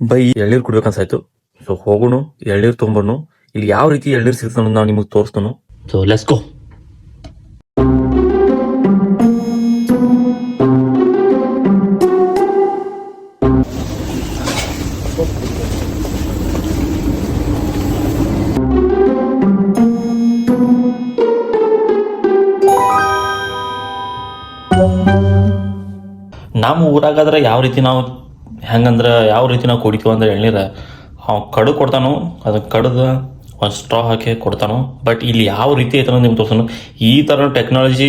By ಎಳ್ನೀರು ಕುಡಿಬೇಕನ್ಸಾಯ್ತು. So ಹೋಗೋಣ, ಎಳ್ನೀರು ತೊಗೊಂಬರ್ನು. ಇಲ್ಲಿ ಯಾವ ರೀತಿ ಎಳ್ನೀರು ಸಿಗ್ತಾನ ಅನ್ನೋದು ನಾವು ನಿಮಗೆ ತೋರಿಸ್ತನು. So let's go. ನಮ್ಮ ಊರಾಗಾದ್ರೆ ಯಾವ ರೀತಿ ನಾವು ಹೆಂಗಂದ್ರೆ ಯಾವ ರೀತಿ ನಾವು ಕುಡಿತೀವಿ ಅಂದ್ರೆ ಎಳ್ನೀರ ಅವ್ ಕಡು ಕೊಡ್ತಾನು, ಅದಕ್ಕೆ ಕಡ್ದು ಒಂದು ಸ್ಟ್ರಾ ಹಾಕಿ ಕೊಡ್ತಾನು. ಬಟ್ ಇಲ್ಲಿ ಯಾವ ರೀತಿ ಐತೆ ನಿಮ್ಗೆ ತೋರ್ಸೋನು. ಈ ಥರ ಟೆಕ್ನಾಲಜಿ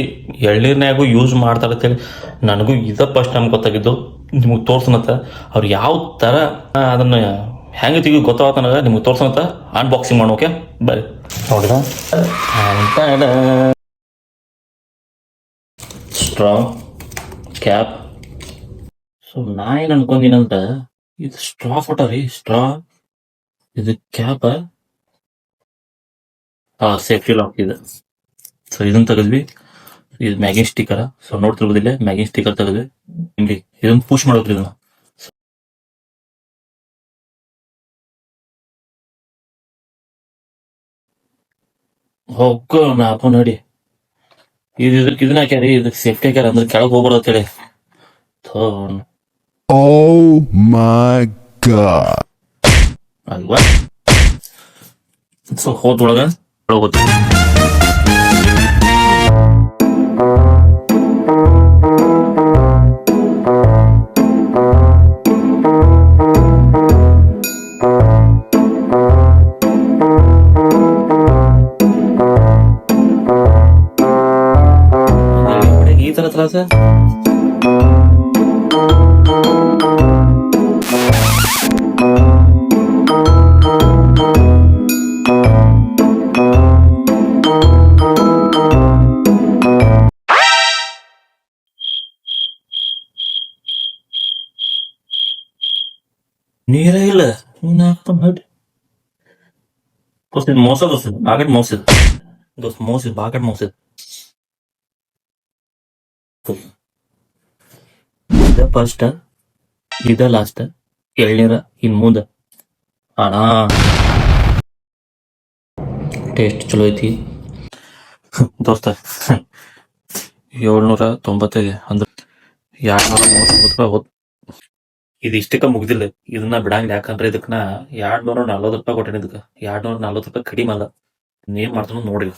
ಎಳ್ನೀರ್ನ್ಯಾಗೂ ಯೂಸ್ ಮಾಡ್ತಾರೆ ಅಂತೇಳಿ ನನಗೂ ಇದ ಫಸ್ಟ್ ಟೈಮ್ ಗೊತ್ತಾಗಿದ್ದು. ನಿಮಗೆ ತೋರ್ಸನತ್ತ ಅವ್ರು ಯಾವ ಥರ ಅದನ್ನು ಹೆಂಗೆ ತೆಗಿ ಗೊತ್ತಾಗತ್ತ ನನಗೆ. ನಿಮ್ಗೆ ತೋರ್ಸನತ್ತ ಅನ್ಬಾಕ್ಸಿಂಗ್ ಮಾಡೋಕೆ ಬರ್ರಿ. ನೋಡಿದ ಸ್ಟ್ರಾ ಕ್ಯಾಪ್. ಸೊ ನಾ ಏನು ಅನ್ಕೊಂದಿನಂತ ಇದು ಸ್ಟ್ರಾ ಫೋಟೋ ರೀ, ಸ್ಟ್ರಾ ಇದು ಕ್ಯಾಪ್ ಸೇಫ್ಟಿ ಲಾಕ್ ಇದೆ. ಸೊ ಇದನ್ನ ತೆಗೆದ್ವಿ. ಇದು ಮ್ಯಾಗಿನ್ ಸ್ಟಿಕ್ಕರ್. ಸೊ ನೋಡ್ತಿರ್ಬೋದಿಲ್ಲ ಮ್ಯಾಗಿನ್ ಸ್ಟಿಕ್ಕರ್ ತೆಗೆದ್ವಿ. ಇಲ್ಲಿ ಇದನ್ನ ಪುಷ್ ಮಾಡೋದ್ರಿ ಇದನ್ನ. ಹೋಗ್ಕೋ ನಾಪ ನೋಡಿ ಇದಕ್ಕೆ ಇದನ್ನ ಹಾಕ್ಯಾರಿ. ಇದಕ್ಕೆ ಸೇಫ್ಟಿ ಹಾಕ್ಯಾರ ಅಂದ್ರೆ ಕೆಳಗೆ ಹೋಗ್ಬಾರ್ದು ಅಂತೇಳಿ. Oh my god. ಅಲ್ವಾ? ಸೊ ಹೋದ್ರೊಳಗ ಹೋಗ್ತೀವಿ. ಈ ತರ ತ್ರಾಸ ನೀರೇ ಇಲ್ಲ. ಮೋಸ ದೋಸ್ತ ಬಾಗಡ್ ಮೋಸ ದೋಸ್ತ ಮೋಸ ಬಾಗಡ್ ಮೋಸ. ಇದ ಫಸ್ಟ್ ಇದ ಲಾಸ್ಟ್ ಎಳ್ನೀರ ಇನ್ ಮುಂದ ಅಣ್ಣ ಟೇಸ್ಟ್ ಚಲೋ ಐತಿ ದೋಸ್ತ. 795 ಅಂದ್ರೆ 239 ರೂಪಾಯಿ ಹೋದ್. ಇದು ಇಷ್ಟಕ್ಕ ಮುಗ್ದಿಲ್ಲ. ಇದನ್ನ ಬಿಡಂಗಿಲ್ಲ. ಯಾಕಂದ್ರೆ ಇದಕ್ಕ ನಾ 240 ರೂಪಾಯಿ ಕೊಟ್ಟೇನೆ. ಇದಕ್ಕೆ 240 ರೂಪಾಯಿ ಕಡಿಮೆ ಅಲ್ಲ. ಏನ್ ಮಾಡ್ತಾನೋ ನೋಡಿ.